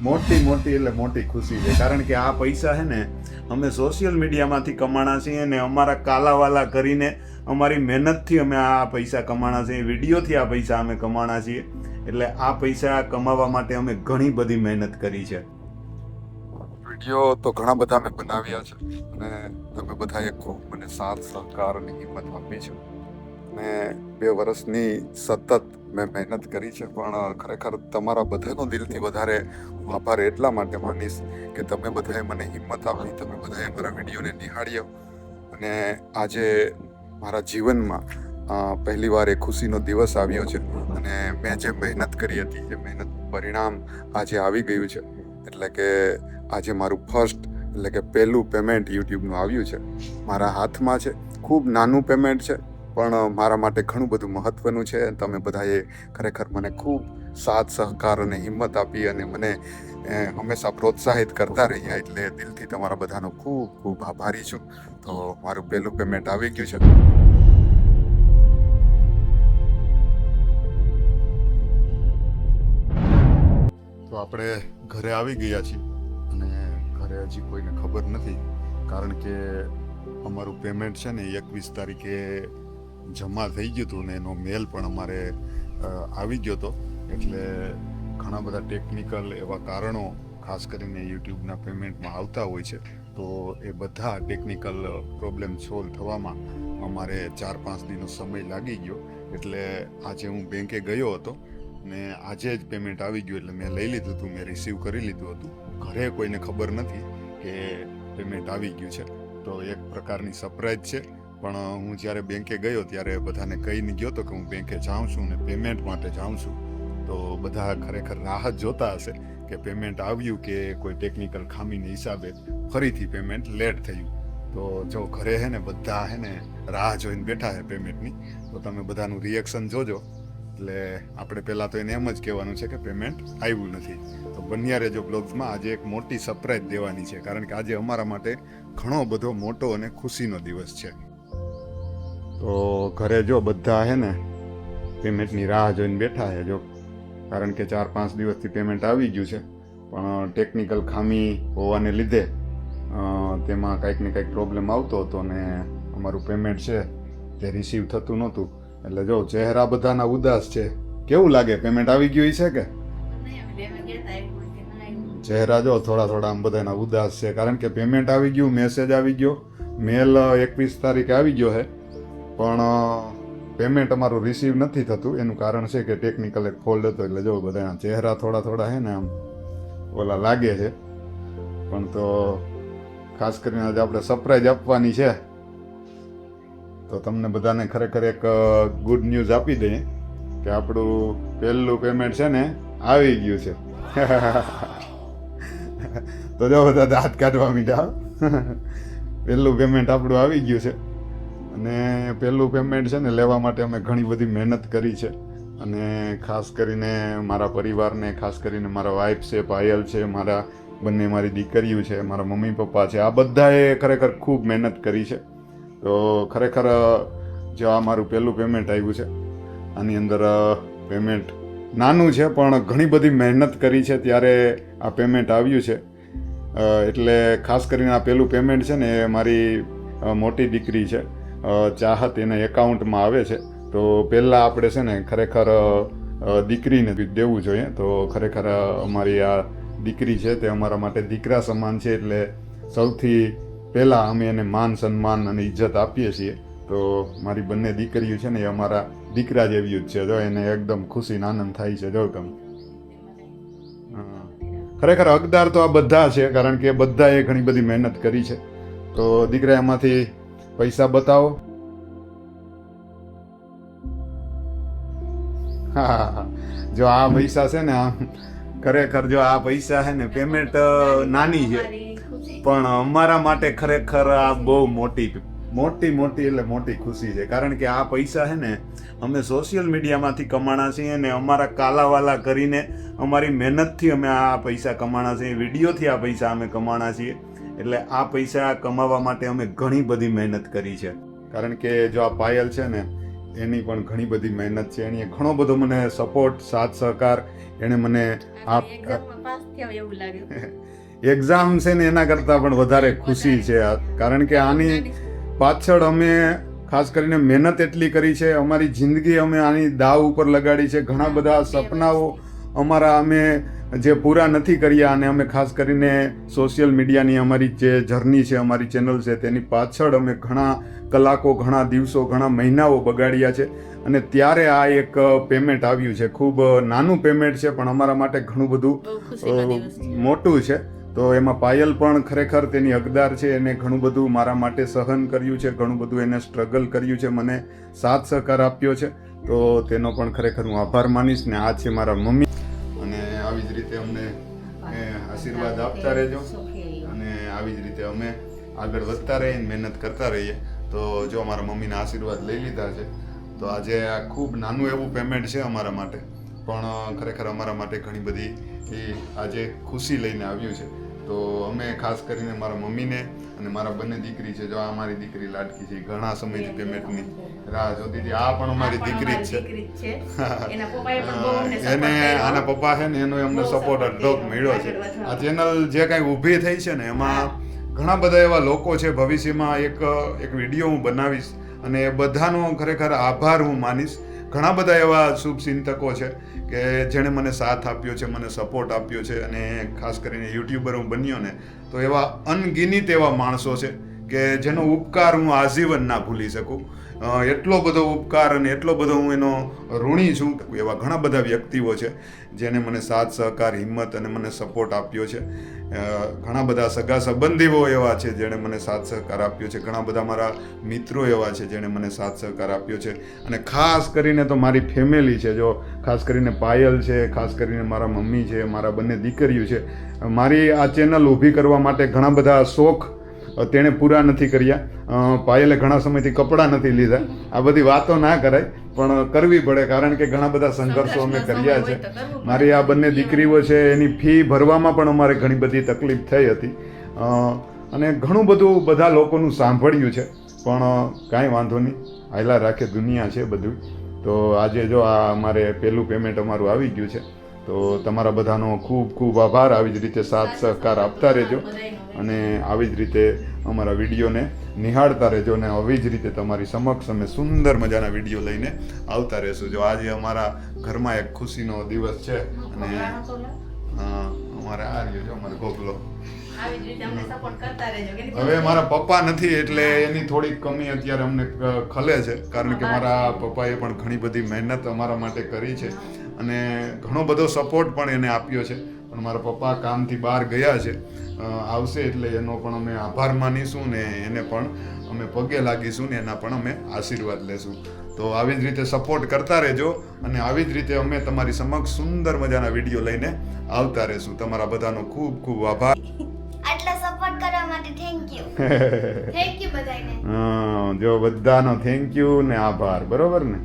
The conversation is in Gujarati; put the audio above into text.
મોટી મોટી એટલે મોટી ખુશી છે, કારણ કે આ પૈસા છે ને અમે સોશિયલ મીડિયામાંથી કમાણા છીએ ને અમારા કાલાવાલા કરીને અમારી મહેનતથી અમે આ પૈસા કમાણા છીએ, વિડીયોથી આ પૈસા અમે કમાણા છીએ. એટલે આ પૈસા કમાવા માટે અમે ઘણી બધી મહેનત કરી છે. વિડીયો તો ઘણા બધા મેં બનાવ્યા છે અને તમે બધાએ ખૂબ મને સાથ સહકાર અને હિંમત આપી છે. મેં 2 વર્ષની સતત મેં મહેનત કરી છે, પણ ખરેખર તમારા બધાનો દિલથી વધારે હું આભાર એટલા માટે માનીશ કે તમે બધાએ મને હિંમત આપી, તમે બધાએ મારા વિડીયોને નિહાળ્યો અને આજે મારા જીવનમાં પહેલી વાર એ ખુશીનો દિવસ આવ્યો છે અને મેં જે મહેનત કરી હતી એ મહેનત પરિણામ આજે આવી ગયું છે. એટલે કે આજે મારું ફર્સ્ટ એટલે કે પહેલું પેમેન્ટ યુટ્યુબનું આવ્યું છે, મારા હાથમાં છે. ખૂબ નાનું પેમેન્ટ છે પણ મારા માટે ઘણું બધું મહત્વનું છે. તમે બધાએ ખરેખર મને ખૂબ સાથ સહકાર અને હિંમત આપી અને મને હંમેશા પ્રોત્સાહિત કરતા રહ્યા, એટલે દિલથી તમારા બધાનો ખૂબ ખૂબ આભારી છું. તો મારું પહેલું પેમેન્ટ આવી ગયું છે. તો આપણે ઘરે આવી ગયા છીએ અને ઘરે હજી કોઈને ખબર નથી, કારણ કે અમારું પેમેન્ટ છે ને 21 તારીખે જમા થઈ ગયું હતું ને એનો મેલ પણ અમારે આવી ગયો હતો. એટલે ઘણા બધા ટેકનિકલ એવા કારણો ખાસ કરીને યુટ્યુબના પેમેન્ટમાં આવતા હોય છે, તો એ બધા ટેકનિકલ પ્રોબ્લેમ સોલ્વ થવામાં અમારે 4-5 દિનનો સમય લાગી ગયો. એટલે આજે હું બેંકે ગયો હતો ને આજે જ પેમેન્ટ આવી ગયું, એટલે મેં લઈ લીધું હતું, મેં રિસીવ કરી લીધું હતું. ઘરે કોઈને ખબર નથી કે પેમેન્ટ આવી ગયું છે, તો એક પ્રકારની સરપ્રાઈઝ છે. પણ હું જ્યારે બેંકે ગયો ત્યારે બધાને કહીને ગયો હતો કે હું બેંકે જાઉં છું ને પેમેન્ટ માટે જાઉં છું. તો બધા ખરેખર રાહ જ જોતા હશે કે પેમેન્ટ આવ્યું કે કોઈ ટેકનિકલ ખામીને હિસાબે ફરીથી પેમેન્ટ લેટ થયું. તો જો ઘરે હે ને બધા હે ને રાહ જોઈને બેઠા છે પેમેન્ટની, તો તમે બધાનું રિએક્શન જોજો. એટલે આપણે પહેલાં તો એને એમ જ કહેવાનું છે કે પેમેન્ટ આવ્યું નથી. તો બન્યા રહેજો બ્લોગ્સમાં. આજે એક મોટી સરપ્રાઈઝ દેવાની છે, કારણ કે આજે અમારા માટે ઘણો બધો મોટો અને ખુશીનો દિવસ છે. તો ઘરે જો બધા હે ને પેમેન્ટની રાહ જોઈને બેઠા છે જો, કારણ કે 4-5 દિવસથી પેમેન્ટ આવી ગયું છે, પણ ટેકનિકલ ખામી હોવાને લીધે તેમાં કંઈક ને કંઈક પ્રોબ્લેમ આવતો હતો ને અમારું પેમેન્ટ છે તે રિસીવ થતું નહોતું. એટલે જો ચહેરા બધાના ઉદાસ છે. કેવું લાગે, પેમેન્ટ આવી ગયું છે કે ચહેરા જો થોડા આમ બધાના ઉદાસ છે, કારણ કે પેમેન્ટ આવી ગયું, મેસેજ આવી ગયો, મેલ 21 તારીખે આવી ગયો છે, પણ પેમેન્ટ અમારું રિસીવ નથી થતું. એનું કારણ છે કે ટેકનિકલ એક ફોલ્ટ હતો. એટલે જો બધાના ચહેરા થોડા છે ને આમ ઓલા લાગે છે. પણ તો ખાસ કરીને આજે આપણે સરપ્રાઈઝ આપવાની છે, તો તમને બધાને ખરેખર એક ગુડ ન્યૂઝ આપી દઈએ કે આપણું પહેલું પેમેન્ટ છે ને આવી ગયું છે. તો જો બધા દાંત કાઢવા માંડ્યા. પહેલું પેમેન્ટ આપણું આવી ગયું છે અને પહેલું પેમેન્ટ છે ને લેવા માટે અમે ઘણી બધી મહેનત કરી છે. અને ખાસ કરીને મારા પરિવારને, ખાસ કરીને મારા વાઈફ છે, પાયલ છે, મારી દીકરીઓ છે, મારા મમ્મી પપ્પા છે, આ બધાએ ખરેખર ખૂબ મહેનત કરી છે. તો ખરેખર જો આ મારું પહેલું પેમેન્ટ આવ્યું છે, આની અંદર પેમેન્ટ નાનું છે પણ ઘણી બધી મહેનત કરી છે ત્યારે આ પેમેન્ટ આવ્યું છે. એટલે ખાસ કરીને આ પહેલું પેમેન્ટ છે ને એ મારી મોટી દીકરી છે ચાહત, એના એકાઉન્ટમાં આવે છે. તો પહેલાં આપણે છે ને ખરેખર દીકરીને દેવું જોઈએ. તો ખરેખર અમારી આ દીકરી છે તે અમારા માટે દીકરા સમાન છે, એટલે સૌથી પહેલાં અમે એને માન સન્માન અને ઇજ્જત આપીએ છીએ. તો મારી બંને દીકરીઓ છે ને એ અમારા દીકરા જેવી જ છે. જો એને એકદમ ખુશી આનંદ થાય છે. જો તમે ખરેખર હકદાર તો આ બધા છે, કારણ કે બધાએ ઘણી બધી મહેનત કરી છે. તો દીકરા એમાંથી પૈસા બતાવો. હા, જો આ પૈસા છે ને ખરેખર જો આ પૈસા છે ને પેમેન્ટ નાની છે, પણ અમારા માટે ખરેખર આ બહુ મોટી એટલે મોટી ખુશી છે. કારણ કે આ પૈસા છે ને અમે સોશિયલ મીડિયામાંથી કમાણા છીએ ને અમારા કાલાવાલા કરીને અમારી મહેનતથી અમે આ પૈસા કમાણા છીએ, વિડીયોથી આ પૈસા અમે કમાણા છીએ. એટલે આ પૈસા કમાવા માટે અમે ઘણી બધી મહેનત કરી છે. કારણ કે જો આ પાયલ છે ને એની પણ ઘણી બધી મહેનત છે. એણે ઘણો બધો મને સપોર્ટ, સાથ સહકાર એણે મને એક્ઝામમાં પાસ થયા હોય એવું લાગ્યું. એક્ઝામ છે ને એના કરતાં પણ વધારે ખુશી છે. કારણ કે આની પાછળ અમે ખાસ કરીને મહેનત એટલી કરી છે, અમારી જિંદગી અમે આની દાવ ઉપર લગાડી છે. ઘણા બધા સપનાઓ અમારા અમે જે પૂરા નથી કર્યા અને અમે ખાસ કરીને સોશિયલ મીડિયાની અમારી જે જર્ની છે, અમારી ચેનલ છે, તેની પાછળ અમે ઘણા કલાકો, ઘણા દિવસો, ઘણા મહિનાઓ બગાડ્યા છે. અને ત્યારે આ એક પેમેન્ટ આવ્યું છે. ખૂબ નાનું પેમેન્ટ છે પણ અમારા માટે ઘણું બધું બહુ ખુશીનો દિવસ છે. મોટું છે. તો એમાં પાયલ પણ ખરેખર તેની હકદાર છે. એને ઘણું બધું મારા માટે સહન કર્યું છે, ઘણું બધું એને સ્ટ્રગલ કર્યું છે, મને સાથ સહકાર આપ્યો છે. તો તેનો પણ ખરેખર હું આભાર માનીશ. ને આ છે મારા મમ્મી. અને આવી જ રીતે અમને આશીર્વાદ આપતા રહેજો અને આવી જ રીતે અમે આગળ વધતા રહીએ, મહેનત કરતા રહીએ. તો જો અમારા મમ્મીના આશીર્વાદ લઈ લીધા છે તો આજે આ ખૂબ નાનું એવું પેમેન્ટ છે અમારા માટે, પણ ખરેખર અમારા માટે ઘણી બધી આજે ખુશી લઈને આવ્યું છે. તો અમે ખાસ કરીને મારા મમ્મીને અને મારા બંને દીકરી છે, જો આ અમારી દીકરી લાડકી છે, ઘણા સમયથી પેમેન્ટની રાહ જોતી હતી. આ પણ અમારી દીકરી જ છે. એના પપ્પાએ પણ બહુ અમને support એને કર્યો. આના પપ્પા છે ને એનો એમને બહુ સપોર્ટ support અડધોક કર્યો. મળ્યો છે. આગળ વધવા. આ ચેનલ જે કાંઈ ઊભી થઈ છે ને એમાં ઘણા બધા એવા લોકો છે. ભવિષ્યમાં એક વિડીયો હું બનાવીશ અને એ બધાનો ખરેખર આભાર હું માનીશ. ઘણા બધા એવા શુભ ચિંતકો છે કે જેણે મને સાથ આપ્યો છે, મને સપોર્ટ આપ્યો છે. અને ખાસ કરીને યુટ્યુબર હું બન્યો ને તો એવા અનગિનિત એવા માણસો છે કે જેનો ઉપકાર હું આજીવન ના ભૂલી શકું. એટલો બધો ઉપકાર અને એટલો બધો હું એનો ઋણી છું. એવા ઘણા બધા વ્યક્તિઓ છે જેને મને સાથ સહકાર, હિંમત અને મને સપોર્ટ આપ્યો છે. ઘણા બધા સગા સંબંધીઓ એવા છે જેણે મને સાથ સહકાર આપ્યો છે. ઘણા બધા મારા મિત્રો એવા છે જેણે મને સાથ સહકાર આપ્યો છે. અને ખાસ કરીને તો મારી ફેમિલી છે. જો ખાસ કરીને પાયલ છે, ખાસ કરીને મારા મમ્મી છે, મારા બંને દીકરીઓ છે. મારી આ ચેનલ ઊભી કરવા માટે ઘણા બધા શોખ તેણે પૂરા નથી કર્યા. પાયલે ઘણા સમયથી કપડાં નથી લીધા. આ બધી વાતો ના કરાય પણ કરવી પડે, કારણ કે ઘણા બધા સંઘર્ષો અમે કર્યા છે. મારી આ બંને દીકરીઓ છે એની ફી ભરવામાં પણ અમારે ઘણી બધી તકલીફ થઈ હતી. અને ઘણું બધું બધા લોકોનું સાંભળ્યું છે પણ કાંઈ વાંધો નહીં, હાયલા રાખે દુનિયા છે બધું. તો આજે જો આ અમારે પહેલું પેમેન્ટ અમારું આવી ગયું છે. તો તમારા બધાનો ખૂબ ખૂબ આભાર. આવી જ રીતે સાથ સહકાર આપતા રહેજો અને આવી જ રીતે અમારા વિડીયોને નિહાળતા રહેજો. અને આવી જ રીતે તમારી સમક્ષ અમે સુંદર મજાના વિડીયો લઈને આવતા રહેશું. જો આજે અમારા ઘરમાં એક ખુશીનો દિવસ છે અને અમારે આ રહ્યો જો અમારો ગોગલો. આવી જ રીતે અમને support કરતા રહેજો. કેમ કે હવે મારા પપ્પા નથી એટલે એની થોડીક કમી અત્યારે અમને ખલે છે, કારણ કે મારા પપ્પાએ પણ ઘણી બધી મહેનત અમારા માટે કરી છે અને ઘણો બધો સપોર્ટ પણ એને આપ્યો છે. પણ મારા પપ્પા કામથી બહાર ગયા છે. આવશે એટલે એનો પણ અમે આભાર માનીશું ને એને પણ અમે પગે લાગીશું ને એના પણ અમે આશીર્વાદ લેશું. તો આવી જ રીતે સપોર્ટ કરતા રહેજો અને આવી જ રીતે અમે તમારી સમક્ષ સુંદર મજાના વિડીયો લઈને આવતા રહેશું. તમારા બધાનો ખૂબ ખૂબ આભાર. આટલા સપોર્ટ કરવા માટે થેન્ક યુ બધાને. જો બધાનો થેન્ક યુ ને આભાર. બરોબર ને?